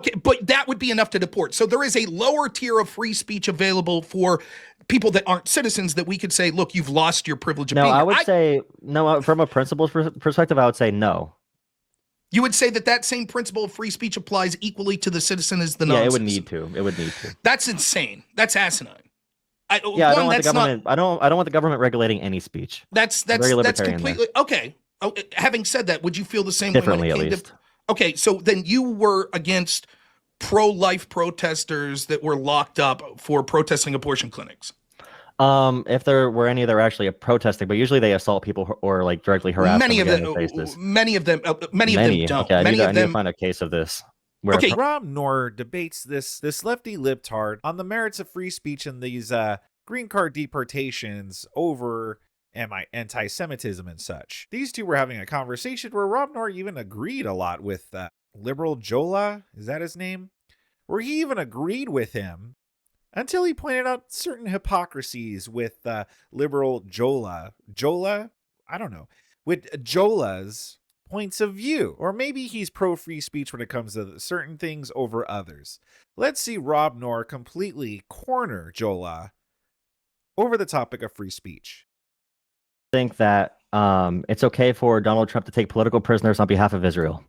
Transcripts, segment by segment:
Okay, but that would be enough to deport. So there is a lower tier of free speech available for people that aren't citizens that we could say, look, you've lost your privilege of No, being I here. would say no. From a principles perspective, I would say no. You would say that that same principle of free speech applies equally to the citizen as the Yeah, it non-citizen. would need to. It would need to. That's insane. That's asinine. I don't want the government. I don't want the government regulating any speech. That's completely okay. Oh, having said that, would you feel the same differently way when it came to? Okay, so then you were against pro-life protesters that were locked up for protesting abortion clinics. If there were any that were actually protesting, but usually they assault people or like directly harass many them. Many of them don't. Okay, I need to find a case of this. Okay. Rob Noerr debates this lefty libtard on the merits of free speech and these green card deportations over anti-Semitism and such. These two were having a conversation where Rob Noerr even agreed a lot with liberal Jolah, is that his name? Where he even agreed with him until he pointed out certain hypocrisies with liberal Jolah. Jolah? I don't know. With Jolah's points of view. Or maybe he's pro-free speech when it comes to certain things over others. Let's see Rob Noerr completely corner Jolah over the topic of free speech. I think that it's okay for Donald Trump to take political prisoners on behalf of Israel.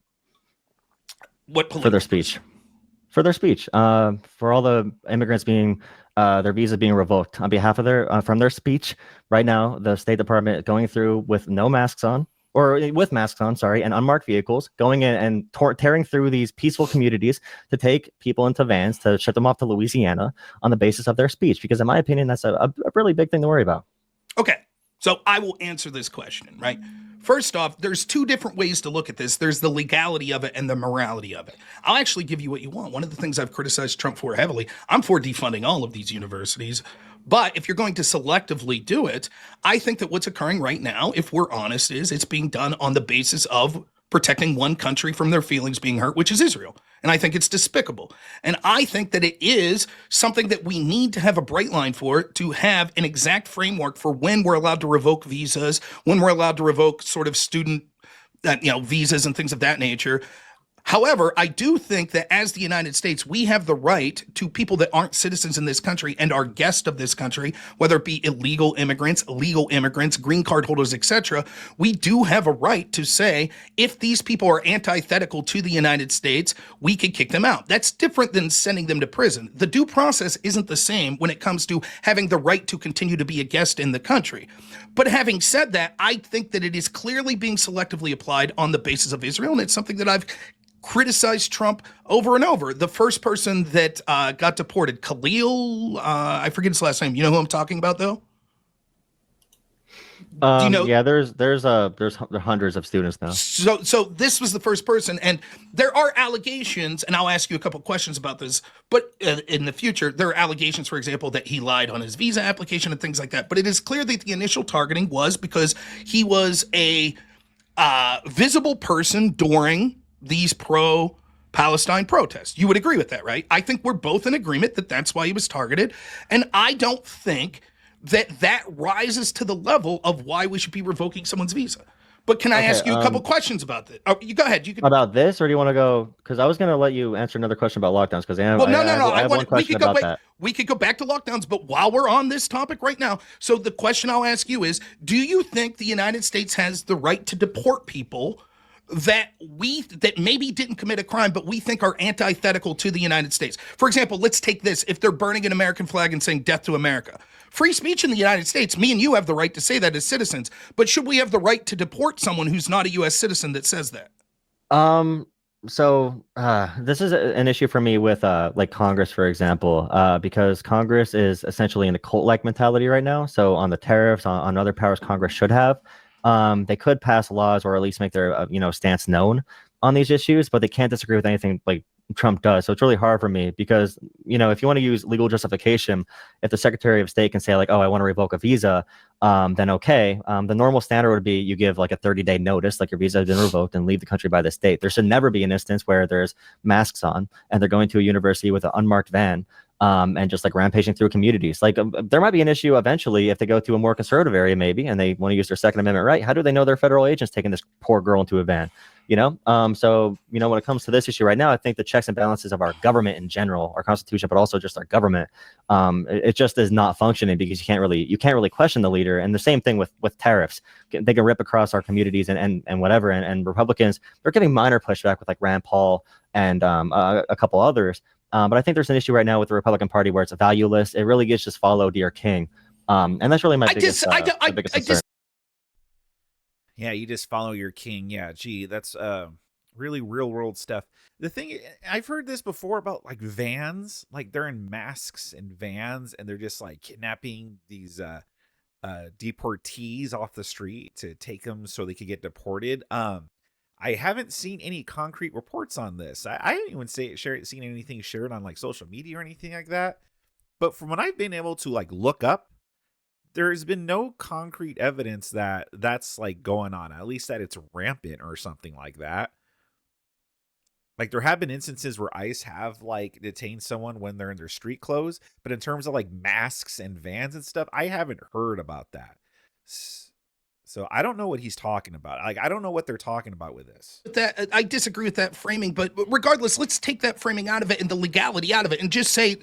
For their speech. For all the immigrants being their visas being revoked on behalf of from their speech. Right now, the State Department going through with no masks on, or with masks on, sorry, and unmarked vehicles, going in and tearing through these peaceful communities to take people into vans to ship them off to Louisiana on the basis of their speech. Because in my opinion, that's a really big thing to worry about. Okay, so I will answer this question, right? First off, there's two different ways to look at this. There's the legality of it and the morality of it. I'll actually give you what you want. One of the things I've criticized Trump for heavily, I'm for defunding all of these universities. But if you're going to selectively do it, I think that what's occurring right now, if we're honest, is it's being done on the basis of protecting one country from their feelings being hurt, which is Israel. And I think it's despicable. And I think that it is something that we need to have a bright line for, to have an exact framework for when we're allowed to revoke visas, when we're allowed to revoke sort of student visas and things of that nature. However, I do think that as the United States, we have the right to people that aren't citizens in this country and are guests of this country, whether it be illegal immigrants, legal immigrants, green card holders, etc. We do have a right to say, if these people are antithetical to the United States, we could kick them out. That's different than sending them to prison. The due process isn't the same when it comes to having the right to continue to be a guest in the country. But having said that, I think that it is clearly being selectively applied on the basis of Israel, and it's something that I've criticized Trump over and over. The first person that got deported, Khalil, I forget his last name. You know who I'm talking about, though? Do you know? Yeah, there's hundreds of students now. So this was the first person, and there are allegations, and I'll ask you a couple questions about this. But in the future, there are allegations, for example, that he lied on his visa application and things like that. But it is clear that the initial targeting was because he was a visible person during these pro-Palestine protests. You would agree with that, right? I think we're both in agreement that that's why he was targeted. And I don't think that rises to the level of why we should be revoking someone's visa. But can I ask you a couple questions about this? Oh, you go ahead. You can. About this, or do you want to go? Because I was going to let you answer another question about lockdowns. Because I have one question about that. We could go back to lockdowns, but while we're on this topic right now, so the question I'll ask you is, do you think the United States has the right to deport people that maybe didn't commit a crime, but we think are antithetical to the United States? For example, let's take this. If they're burning an American flag and saying death to America, free speech in the United States, me and you have the right to say that as citizens, but should we have the right to deport someone who's not a U.S. citizen that says that? So this is an issue for me with like Congress, for example, because Congress is essentially in a cult-like mentality right now. So on the tariffs, on other powers Congress should have, they could pass laws or at least make their stance known on these issues, but they can't disagree with anything like Trump does. So it's really hard for me because if you want to use legal justification, if the Secretary of State can say like, oh, I want to revoke a visa, then okay. The normal standard would be you give like a 30-day notice, like your visa has been revoked, and leave the country by this date. There should never be an instance where there's masks on and they're going to a university with an unmarked van and just like rampaging through communities. Like there might be an issue eventually if they go to a more conservative area, maybe, and they want to use their Second Amendment right. How do they know they're federal agents taking this poor girl into a van? So when it comes to this issue right now, I think the checks and balances of our government in general, our constitution, but also just our government, it just is not functioning because you can't really question the leader. And the same thing with tariffs. They can rip across our communities and whatever. And Republicans, they're giving minor pushback with like Rand Paul and a couple others. But I think there's an issue right now with the Republican Party where it's valueless. It really gets just follow dear king. And that's really my biggest concern. Yeah, you just follow your king. Yeah, gee, that's really real world stuff. The thing, I've heard this before about like vans, like they're in masks and vans and they're just like kidnapping these deportees off the street to take them so they could get deported. I haven't seen any concrete reports on this. I haven't even seen anything shared on like social media or anything like that. But from what I've been able to like look up, there's been no concrete evidence that that's like going on, at least that it's rampant or something like that. Like there have been instances where ICE have like detained someone when they're in their street clothes, but in terms of like masks and vans and stuff, I haven't heard about that. So I don't know what he's talking about. Like, I don't know what they're talking about with this. I disagree with that framing, but regardless, let's take that framing out of it and the legality out of it and just say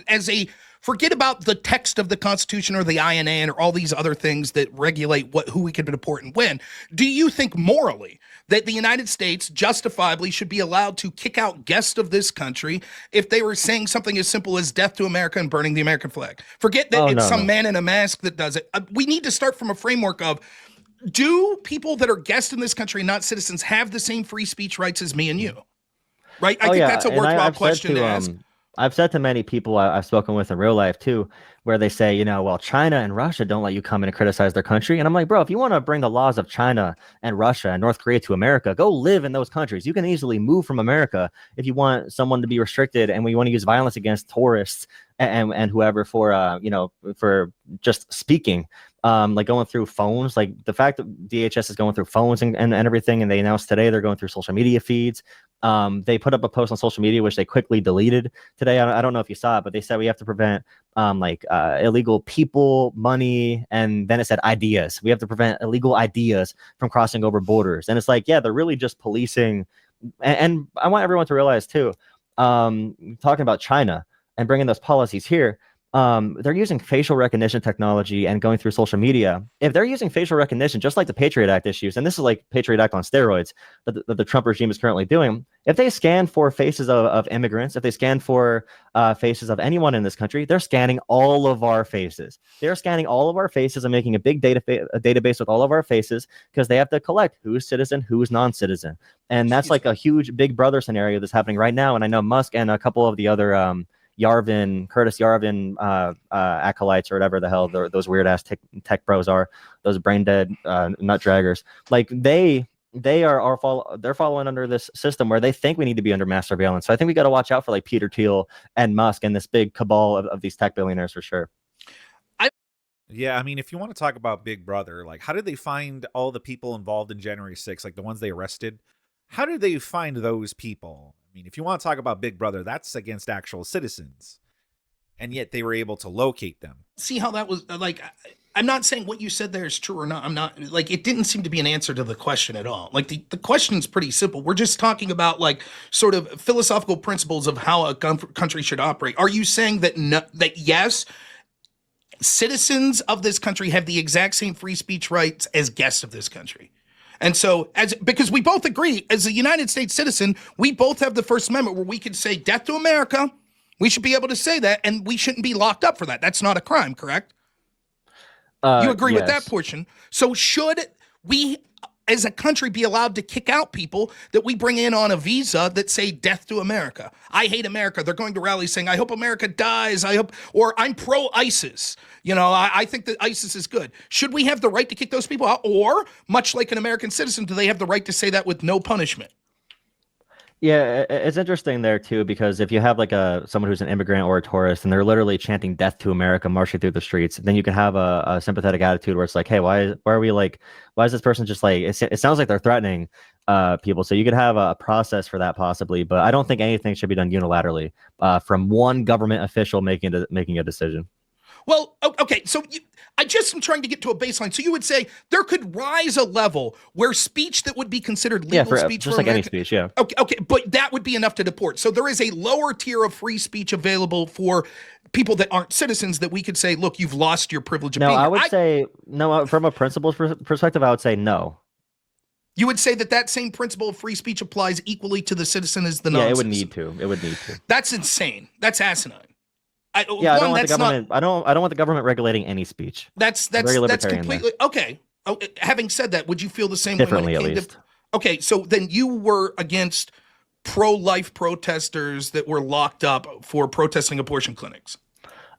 forget about the text of the Constitution or the INA or all these other things that regulate who we can deport and when. Do you think morally that the United States justifiably should be allowed to kick out guests of this country if they were saying something as simple as death to America and burning the American flag? Forget that man in a mask that does it. We need to start from a framework of, do people that are guests in this country, not citizens, have the same free speech rights as me and you? Right? I think that's a worthwhile question to ask. I've said to many people I've spoken with in real life too, where they say, well, China and Russia don't let you come in and criticize their country. And I'm like, bro, if you want to bring the laws of China and Russia and North Korea to America, go live in those countries. You can easily move from America if you want someone to be restricted and we want to use violence against tourists and whoever for just speaking. Like going through phones, like the fact that DHS is going through phones and everything, and they announced today they're going through social media feeds. They put up a post on social media, which they quickly deleted today. I don't know if you saw it, but they said we have to prevent illegal people, money, and then it said ideas. We have to prevent illegal ideas from crossing over borders. And it's like, yeah, they're really just policing. And I want everyone to realize too, talking about China and bringing those policies here, they're using facial recognition technology and going through social media. If they're using facial recognition, just like the Patriot Act issues, and this is like Patriot Act on steroids that the Trump regime is currently doing, if they scan for faces of immigrants, if they scan for faces of anyone in this country, they're scanning all of our faces. They're scanning all of our faces and making a big database with all of our faces because they have to collect who's citizen, who's non-citizen. And that's like a huge Big Brother scenario that's happening right now. And I know Musk and a couple of the other Curtis Yarvin acolytes or whatever the hell those weird ass tech bros are, those brain dead nut draggers. Like they're following under this system where they think we need to be under mass surveillance. So I think we got to watch out for like Peter Thiel and Musk and this big cabal of these tech billionaires for sure. Yeah, I mean, if you want to talk about Big Brother, like how did they find all the people involved in January 6th, like the ones they arrested? How did they find those people? I mean, if you want to talk about Big Brother, that's against actual citizens. And yet they were able to locate them. See how that was like, I'm not saying what you said there is true or not. I'm not like, it didn't seem to be an answer to the question at all. Like the question's pretty simple. We're just talking about like sort of philosophical principles of how a country should operate. Are you saying that yes, citizens of this country have the exact same free speech rights as guests of this country? And so, because we both agree, as a United States citizen, we both have the First Amendment where we can say death to America. We should be able to say that, and we shouldn't be locked up for that. That's not a crime, correct? You agree with that portion. So should we, as a country, be allowed to kick out people that we bring in on a visa that say death to America? I hate America. They're going to rallies saying, I hope America dies. Or I'm pro-ISIS. I think that ISIS is good. Should we have the right to kick those people out? Or, much like an American citizen, do they have the right to say that with no punishment? Yeah, it's interesting there too, because if you have like someone who's an immigrant or a tourist and they're literally chanting "Death to America" marching through the streets, then you can have a sympathetic attitude where it's like, hey, why are we like, why is this person just like, it sounds like they're threatening people. So you could have a process for that possibly, but I don't think anything should be done unilaterally from one government official making a decision. Well, okay, so I just am trying to get to a baseline. So you would say there could rise a level where speech that would be considered legal speech just for like any speech, yeah. Okay, but that would be enough to deport. So there is a lower tier of free speech available for people that aren't citizens that we could say, look, you've lost your privilege of being here. I would say no. From a principles perspective, I would say no. You would say that same principle of free speech applies equally to the citizen as the non-citizen. Yeah, it would need to. That's insane. That's asinine. I don't want the government. I don't want the government regulating any speech. That's completely okay. Oh, having said that, would you feel the same differently way? At least. Okay, so then you were against pro-life protesters that were locked up for protesting abortion clinics.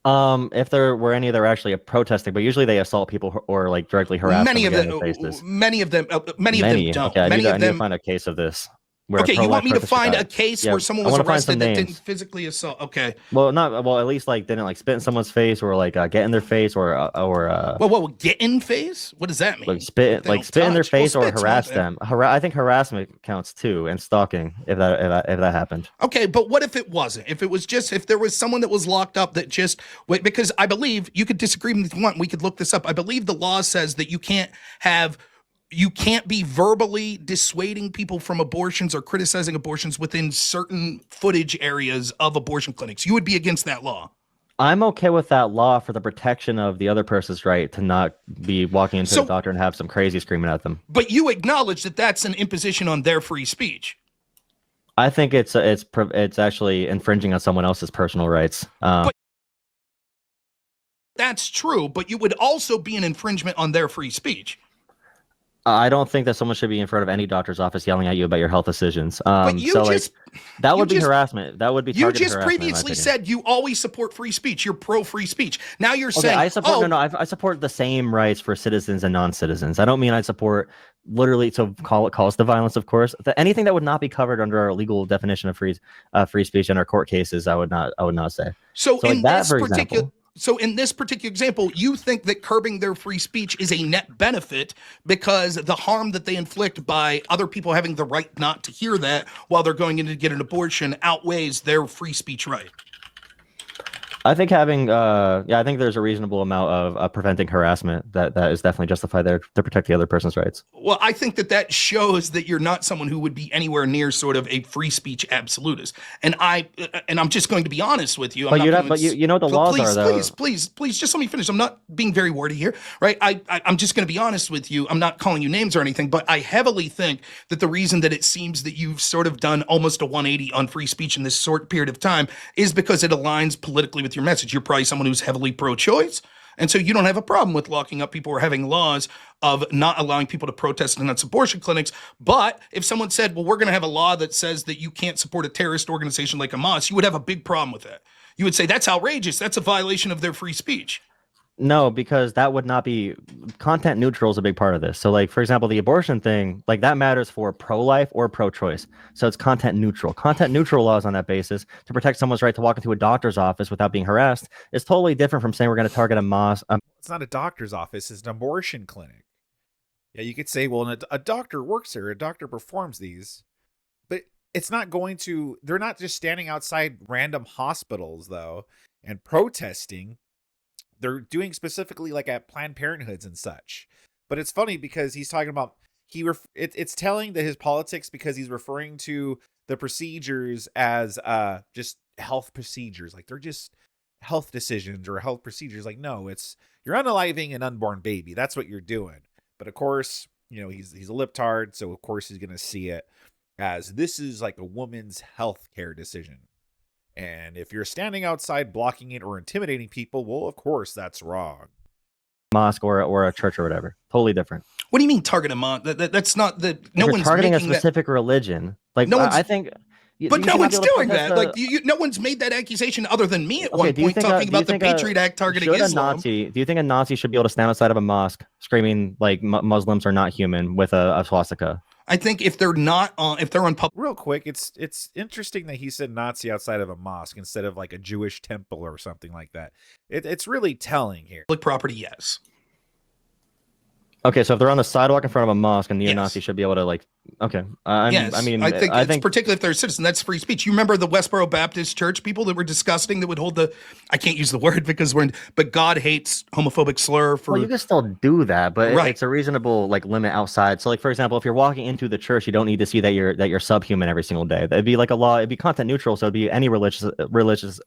If there were any that are actually protesting, but usually they assault people or like directly harass many them. Many of them don't. Okay, I need to find a case of this. Okay, you want me to find a case where someone was arrested that didn't physically assault? Okay. Well, at least like didn't like spit in someone's face or like get in their face or Well, get in face? What does that mean? Like spit in their face or harass them. I think harassment counts too, and stalking if that happened. Okay, but what if it wasn't? If it was just if there was someone that was locked up that just because I believe you could disagree with me if you want. We could look this up. I believe the law says that you can't be verbally dissuading people from abortions or criticizing abortions within certain footage areas of abortion clinics. You would be against that law. I'm okay with that law for the protection of the other person's right to not be walking into the doctor and have some crazy screaming at them. But you acknowledge that that's an imposition on their free speech. I think it's actually infringing on someone else's personal rights. But that's true, but you would also be an infringement on their free speech. I don't think that someone should be in front of any doctor's office yelling at you about your health decisions. That would be harassment. That would be targeted harassment. You just previously said you always support free speech. You're pro free speech. Now you're saying I support the same rights for citizens and non-citizens. I don't mean I support literally to cause the violence, of course. Anything that would not be covered under our legal definition of free speech in our court cases, I would not say. So in this particular example, you think that curbing their free speech is a net benefit because the harm that they inflict by other people having the right not to hear that while they're going in to get an abortion outweighs their free speech right. I think I think there's a reasonable amount of preventing harassment that is definitely justified there to protect the other person's rights. Well, I think that shows that you're not someone who would be anywhere near sort of a free speech absolutist. And I'm just going to be honest with you. You know the laws are though. Please, just let me finish. I'm not being very wordy here, right? I'm just going to be honest with you. I'm not calling you names or anything, but I heavily think that the reason that it seems that you've sort of done almost a 180 on free speech in this short period of time is because it aligns politically with your message. You're probably someone who's heavily pro-choice, and so you don't have a problem with locking up people or having laws of not allowing people to protest in abortion clinics. But if someone said, well, we're going to have a law that says that you can't support a terrorist organization like Hamas, you would have a big problem with that. You would say that's outrageous. That's a violation of their free speech. No, because that would not be content neutral is a big part of this. So like, for example, the abortion thing, like that matters for pro-life or pro-choice. So it's content neutral. Content neutral laws on that basis to protect someone's right to walk into a doctor's office without being harassed is totally different from saying we're going to target a mosque. It's not a doctor's office. It's an abortion clinic. Yeah, you could say, well, a doctor works there. A doctor performs these. But it's not going to, they're not just standing outside random hospitals, though, and protesting. They're doing specifically like at Planned Parenthoods and such. But it's funny because he's talking about it's telling that his politics because he's referring to the procedures as just health procedures. Like they're just health decisions or health procedures. Like, no, you're unaliving an unborn baby. That's what you're doing. But of course, he's a libtard, so of course he's gonna see it as this is like a woman's health care decision. And if you're standing outside blocking it or intimidating people, well, of course, that's wrong. Mosque or a church or whatever. Totally different. What do you mean target a mosque? That's not the. No one's targeting a specific religion. Like no I think. But no one's doing that. Like no one's made that accusation other than me at one point talking about the Patriot Act targeting Islam. Do you think a Nazi should be able to stand outside of a mosque screaming like Muslims are not human with a swastika? I think if they're not if they're on public. Real quick, it's interesting that he said Nazi outside of a mosque instead of like a Jewish temple or something like that. It's really telling here. Public property, yes. Okay, so if they're on the sidewalk in front of a mosque, a neo-Nazi Yes. should be able to like. Okay, Yes, I mean, I think particularly if they're a citizen, that's free speech. You remember the Westboro Baptist Church people that were disgusting that would hold the, I can't use the word because but God hates homophobic slur for. Well, you can still do that, but Right. it's a reasonable like limit outside. So, like for example, if you're walking into the church, you don't need to see that you're subhuman every single day. That'd be like a law. It'd be content neutral, so it'd be any religious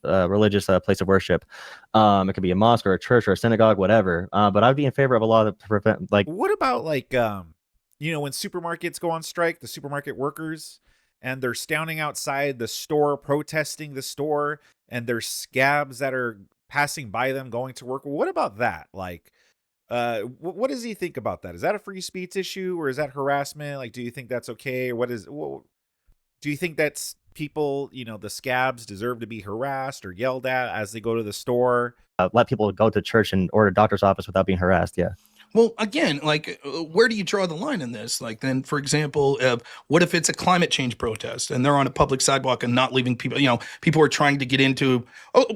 place of worship. It could be a mosque or a church or a synagogue, whatever. But I'd be in favor of a law that prevent like. What about like when supermarkets go on strike, the supermarket workers, and they're standing outside the store protesting the store, and there's scabs that are passing by them going to work. What about that? Like, what does he think about that? Is that a free speech issue or is that harassment? Like, do you think that's okay? Or do you think that's people, the scabs deserve to be harassed or yelled at as they go to the store? Let people go to church and or a doctor's office without being harassed. Yeah. Well, again, like, where do you draw the line in this? Like, then, for example, what if it's a climate change protest and they're on a public sidewalk and not leaving people, people are trying to get into,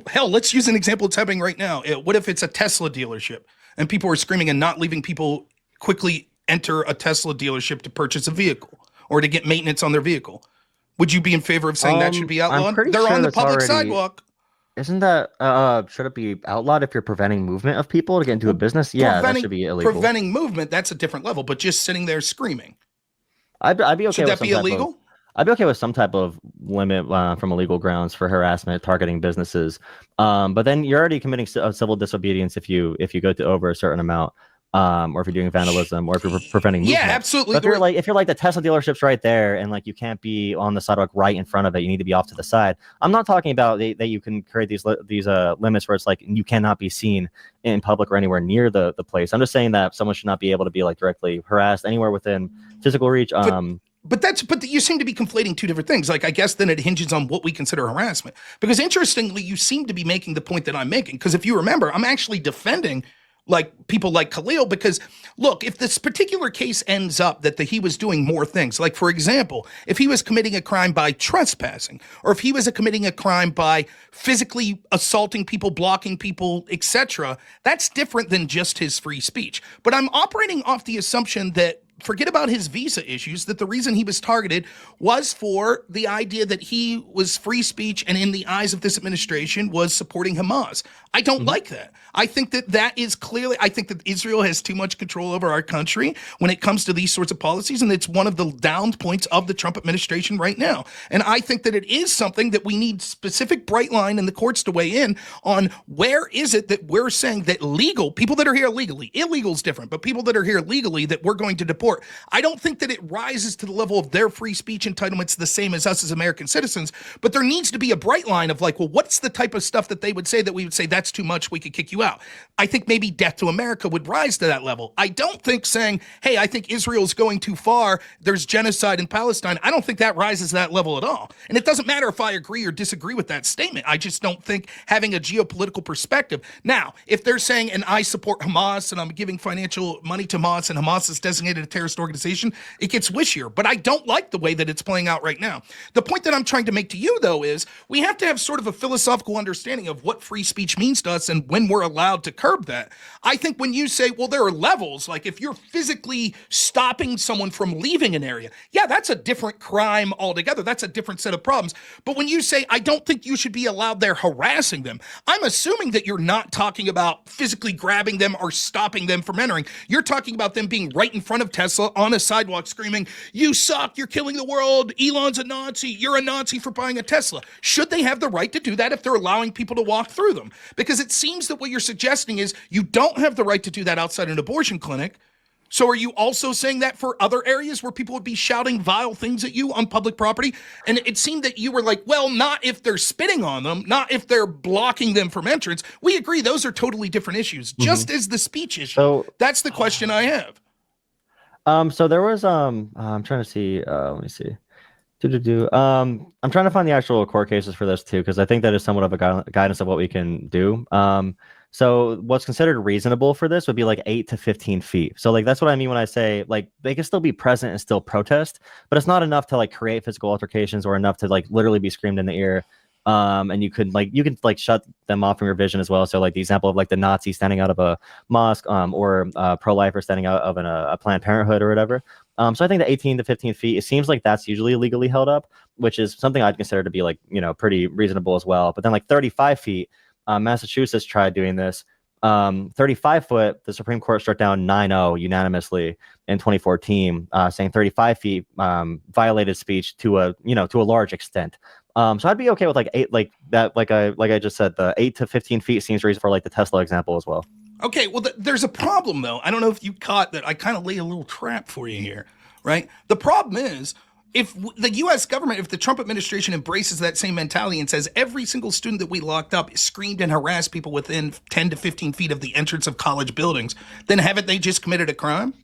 hell, let's use an example that's happening right now. What if it's a Tesla dealership and people are screaming and not leaving people quickly enter a Tesla delership to purchase a vehicle or to get maintenance on their vehicle? Would you be in favor of saying that should be outlawed? They're sure on the public sidewalk. Isn't that should it be outlawed if you're preventing movement of people to get into a business? Yeah, that should be illegal. Preventing movement, that's a different level. But just sitting there screaming, I'd be okay. Should that be illegal? I'd be okay with some type of limit from illegal grounds for harassment, targeting businesses. But then you're already committing civil disobedience if you go to over a certain amount. Or if you're doing vandalism, or if you're preventing movement. Yeah, absolutely. But if you're like the Tesla dealership's right there, and like you can't be on the sidewalk right in front of it, you need to be off to the side. I'm not talking about that you can create these limits where it's like you cannot be seen in public or anywhere near the place. I'm just saying that someone should not be able to be like directly harassed anywhere within physical reach. But you seem to be conflating two different things. Like, I guess then it hinges on what we consider harassment. Because interestingly, you seem to be making the point that I'm making. Because if you remember, I'm actually defending like people like Khalil, because look, if this particular case ends up that he was doing more things, like for example, if he was committing a crime by trespassing, or if he was committing a crime by physically assaulting people, blocking people, etc., that's different than just his free speech. But I'm operating off the assumption that forget about his visa issues, that the reason he was targeted was for the idea that he was free speech and in the eyes of this administration was supporting Hamas. I don't like that. I think that is clearly, I think that Israel has too much control over our country when it comes to these sorts of policies, and it's one of the down points of the Trump administration right now. And I think that it is something that we need specific bright line in the courts to weigh in on. Where is it that we're saying that legal, people that are here legally, illegal is different, but people that are here legally that we're going to deport, I don't think that it rises to the level of their free speech entitlements the same as us as American citizens, but there needs to be a bright line of like, well, what's the type of stuff that they would say that we would say that's too much, we could kick you out. I think maybe death to America would rise to that level. I don't think saying, hey, I think Israel's going too far, there's genocide in Palestine, I don't think that rises to that level at all. And it doesn't matter if I agree or disagree with that statement. I just don't think having a geopolitical perspective. Now, if they're saying, and I support Hamas and I'm giving financial money to Hamas and Hamas is designated a terrorist organization, it gets wishier. But I don't like the way that it's playing out right now. The point that I'm trying to make to you, though, is we have to have sort of a philosophical understanding of what free speech means to us and when we're allowed to curb that. I think when you say, well, there are levels, like if you're physically stopping someone from leaving an area, yeah, that's a different crime altogether. That's a different set of problems. But when you say, I don't think you should be allowed there harassing them, I'm assuming that you're not talking about physically grabbing them or stopping them from entering. You're talking about them being right in front of Tesla on a sidewalk screaming, you suck, you're killing the world, Elon's a Nazi, you're a Nazi for buying a Tesla. Should they have the right to do that if they're allowing people to walk through them? Because it seems that what you're suggesting is you don't have the right to do that outside an abortion clinic. So are you also saying that for other areas where people would be shouting vile things at you on public property? And it seemed that you were like, well, not if they're spitting on them, not if they're blocking them from entrance. We agree those are totally different issues, just as the speech issue. So, that's the question I have. So there was I'm trying to see let me see. I'm trying to find the actual court cases for this too, because I think that is somewhat of a guidance of what we can do. So what's considered reasonable for this would be like 8 to 15 feet. So like that's what I mean when I say like they can still be present and still protest, but it's not enough to like create physical altercations or enough to like literally be screamed in the ear. And you can shut them off from your vision as well. So like the example of like the Nazis standing out of a mosque, or pro-lifer standing out of a Planned Parenthood or whatever. So I think the 18 to 15 feet, it seems like that's usually legally held up, which is something I'd consider to be like, pretty reasonable as well. But then like 35 feet, Massachusetts tried doing this. 35 foot, the Supreme Court struck down 9-0 unanimously in 2014, saying 35 feet violated speech to a large extent. So I'd be okay with like 8, like that, like I just said, the 8 to 15 feet seems reasonable for like the Tesla example as well. Okay, well, there's a problem though. I don't know if you caught that. I kind of lay a little trap for you here, right? The problem is, if the U.S. government, if the Trump administration embraces that same mentality and says every single student that we locked up screamed and harassed people within 10 to 15 feet of the entrance of college buildings, then haven't they just committed a crime?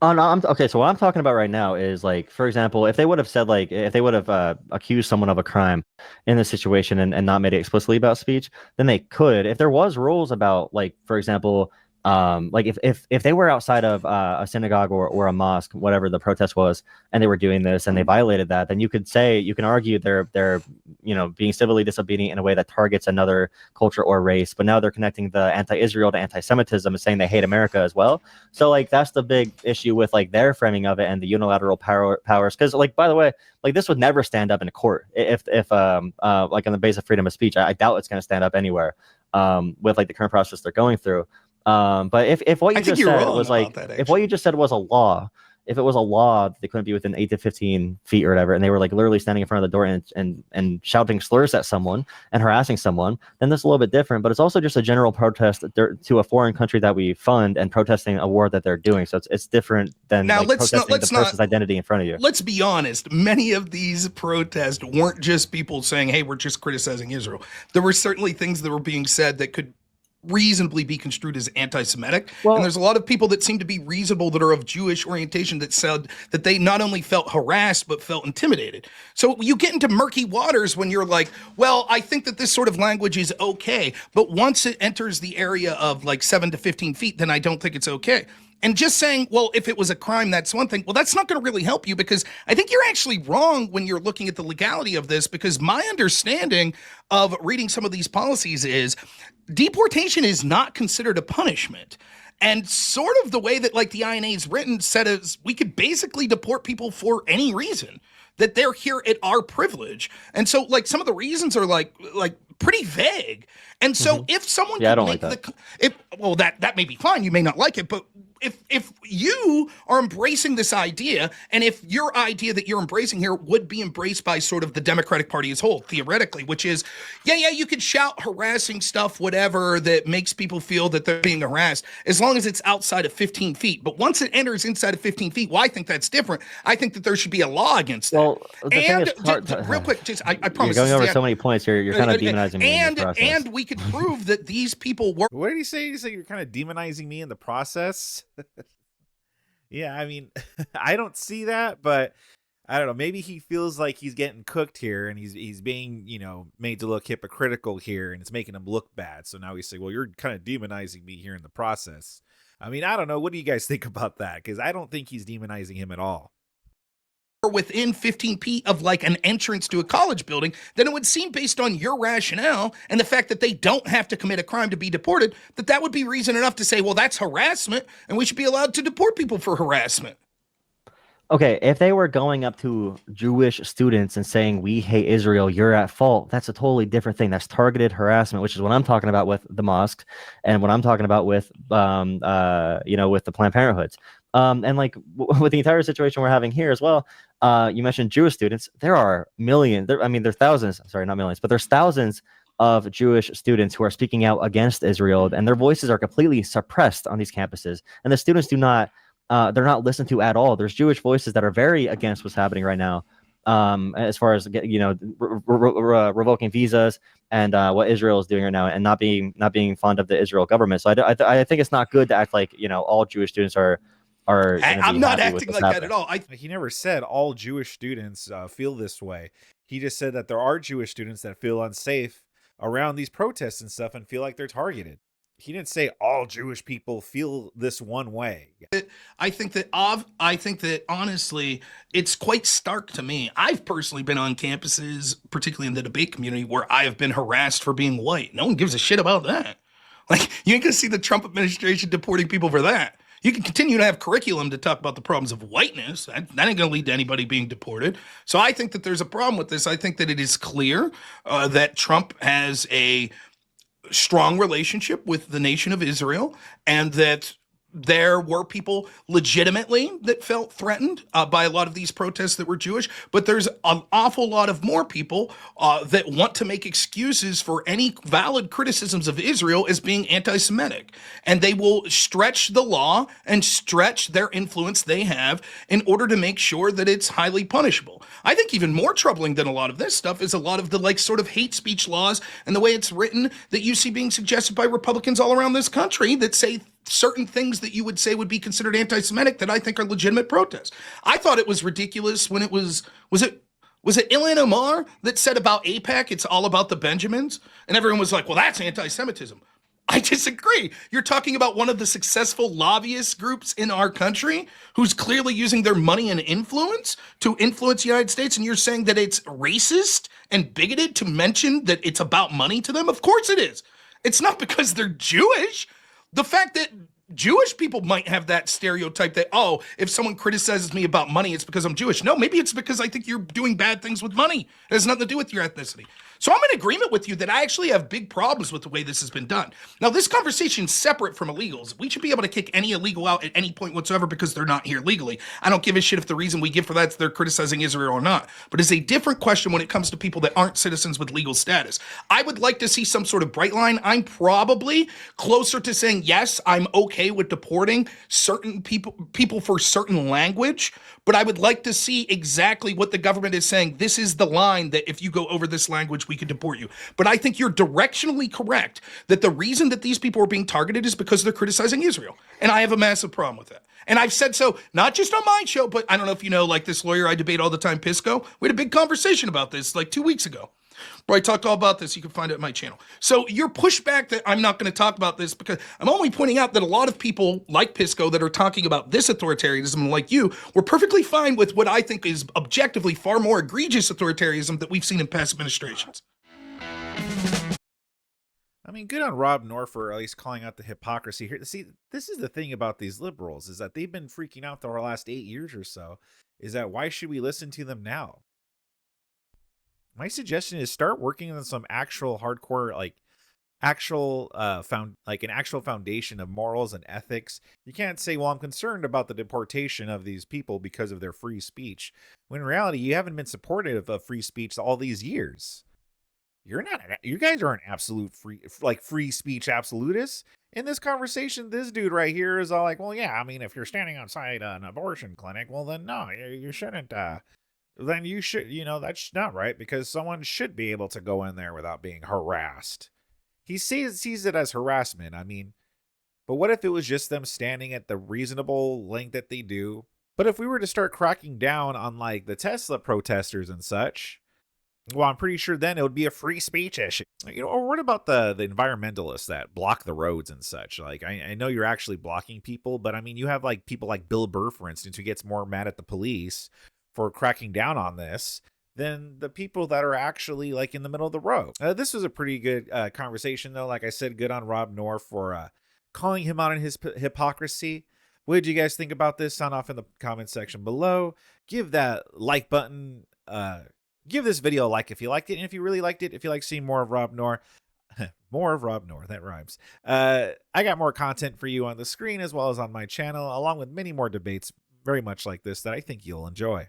No, okay, so what I'm talking about right now is like, for example, if they would have said like, if they would have accused someone of a crime in this situation and not made it explicitly about speech, then they could. If there was rules about like, for example, like if they were outside of a synagogue or a mosque, whatever the protest was, and they were doing this and they violated that, then you can argue they're being civilly disobedient in a way that targets another culture or race. But now they're connecting the anti-Israel to anti-Semitism and saying they hate America as well. So like that's the big issue with like their framing of it and the unilateral powers. Because like, by the way, like this would never stand up in a court if like on the basis of freedom of speech. I doubt it's going to stand up anywhere with like the current process they're going through. But if what you just said was like, if what you just said was a law, if it was a law that they couldn't be within 8 to 15 feet or whatever, and they were like literally standing in front of the door and shouting slurs at someone and harassing someone, then that's a little bit different. But it's also just a general protest to a foreign country that we fund and protesting a war that they're doing. So it's different than now, like protesting the person's identity in front of you. Let's be honest. Many of these protests weren't just people saying, hey, we're just criticizing Israel. There were certainly things that were being said that could reasonably be construed as anti-Semitic. And there's a lot of people that seem to be reasonable that are of Jewish orientation that said that they not only felt harassed, but felt intimidated. So you get into murky waters when you're like, well, I think that this sort of language is okay. But once it enters the area of like 7 to 15 feet, then I don't think it's okay. And just saying, well, if it was a crime, that's one thing. Well, that's not going to really help you, because I think you're actually wrong when you're looking at the legality of this, because my understanding of reading some of these policies is deportation is not considered a punishment. And sort of the way that like the INA is written said is we could basically deport people for any reason, that they're here at our privilege. And so like some of the reasons are like pretty vague. And so if someone I could don't make like that. That may be fine. You may not like it, but if you are embracing this idea, and if your idea that you're embracing here would be embraced by sort of the Democratic Party as a whole, theoretically, which is, you could shout harassing stuff, whatever, that makes people feel that they're being harassed, as long as it's outside of 15 feet. But once it enters inside of 15 feet, well, I think that's different. I think that there should be a law against that. Well, the thing is real quick, I promise. You're going over so many points here. You're kind of demonizing me in the process. And we could prove that these people were. What did he say? He said you're kind of demonizing me in the process. Yeah, I mean, I don't see that, but I don't know. Maybe he feels like he's getting cooked here, and he's being, made to look hypocritical here, and it's making him look bad. So now he's saying, well, you're kind of demonizing me here in the process. I mean, I don't know. What do you guys think about that? Because I don't think he's demonizing him at all. Within 15 feet of like an entrance to a college building, then it would seem, based on your rationale and the fact that they don't have to commit a crime to be deported, that would be reason enough to say, well, that's harassment and we should be allowed to deport people for harassment. Okay, if they were going up to Jewish students and saying, we hate Israel, you're at fault, that's a totally different thing. That's targeted harassment, which is what I'm talking about with the mosques and what I'm talking about with, with the Planned Parenthoods. And like with the entire situation we're having here as well, you mentioned Jewish students. There are millions. There's thousands. Sorry, not millions, but there's thousands of Jewish students who are speaking out against Israel, and their voices are completely suppressed on these campuses. And the students they're not listened to at all. There's Jewish voices that are very against what's happening right now, as far as revoking visas and what Israel is doing right now, and not being fond of the Israel government. So I think it's not good to act like all Jewish students are. I'm not acting like that at all. He never said all Jewish students feel this way. He just said that there are Jewish students that feel unsafe around these protests and stuff and feel like they're targeted. He didn't say all Jewish people feel this one way. I think that honestly, it's quite stark to me. I've personally been on campuses, particularly in the debate community, where I have been harassed for being white. No one gives a shit about that. Like, you ain't gonna see the Trump administration deporting people for that. You can continue to have curriculum to talk about the problems of whiteness. That ain't going to lead to anybody being deported. So I think that there's a problem with this. I think that it is clear that Trump has a strong relationship with the nation of Israel, and that there were people legitimately that felt threatened by a lot of these protests that were Jewish, but there's an awful lot of more people that want to make excuses for any valid criticisms of Israel as being anti-Semitic. And they will stretch the law and stretch their influence they have in order to make sure that it's highly punishable. I think even more troubling than a lot of this stuff is a lot of the like sort of hate speech laws and the way it's written that you see being suggested by Republicans all around this country that say certain things that you would say would be considered anti-Semitic that I think are legitimate protests. I thought it was ridiculous when it was it Ilhan Omar that said about AIPAC, it's all about the Benjamins? And everyone was like, well, that's anti-Semitism. I disagree. You're talking about one of the successful lobbyist groups in our country who's clearly using their money and influence to influence the United States, and you're saying that it's racist and bigoted to mention that it's about money to them? Of course it is. It's not because they're Jewish. The fact that Jewish people might have that stereotype that, oh, if someone criticizes me about money, it's because I'm Jewish. No, maybe it's because I think you're doing bad things with money. It has nothing to do with your ethnicity. So I'm in agreement with you that I actually have big problems with the way this has been done. Now, this conversation's separate from illegals. We should be able to kick any illegal out at any point whatsoever because they're not here legally. I don't give a shit if the reason we give for that is they're criticizing Israel or not. But it's a different question when it comes to people that aren't citizens with legal status. I would like to see some sort of bright line. I'm probably closer to saying, yes, I'm okay with deporting certain people for certain language, but I would like to see exactly what the government is saying. This is the line that if you go over this language, we can deport you. But I think you're directionally correct that the reason that these people are being targeted is because they're criticizing Israel. And I have a massive problem with that. And I've said so, not just on my show, but I don't know if you know, like this lawyer I debate all the time, Pisco. We had a big conversation about this like 2 weeks ago, where I talked all about this. You can find it at my channel. So your pushback that I'm not going to talk about this because I'm only pointing out that a lot of people like Pisco that are talking about this authoritarianism like you were perfectly fine with what I think is objectively far more egregious authoritarianism that we've seen in past administrations. I mean, good on Rob Noerr for at least calling out the hypocrisy here. See, this is the thing about these liberals is that they've been freaking out for the last 8 years or so, is that why should we listen to them now? My suggestion is start working on some actual hardcore, like an actual foundation of morals and ethics. You can't say, well, I'm concerned about the deportation of these people because of their free speech, when in reality, you haven't been supportive of free speech all these years. You guys aren't absolute free speech absolutists. In this conversation, this dude right here is all like, well, yeah, I mean, if you're standing outside an abortion clinic, well, then no, you shouldn't, then you should, that's not right, because someone should be able to go in there without being harassed. He sees it as harassment. I mean, but what if it was just them standing at the reasonable length that they do? But if we were to start cracking down on like the Tesla protesters and such, well, I'm pretty sure then it would be a free speech issue. Or what about the environmentalists that block the roads and such? Like, I know you're actually blocking people, but I mean, you have like people like Bill Burr, for instance, who gets more mad at the police for cracking down on this than the people that are actually like in the middle of the road. This was a pretty good conversation, though. Like I said, good on Rob Noerr for calling him out on his hypocrisy. What did you guys think about this? Sound off in the comment section below. Give that like button. Give this video a like if you liked it. And if you really liked it, if you like seeing more of Rob Noerr, that rhymes. I got more content for you on the screen as well as on my channel, along with many more debates very much like this that I think you'll enjoy.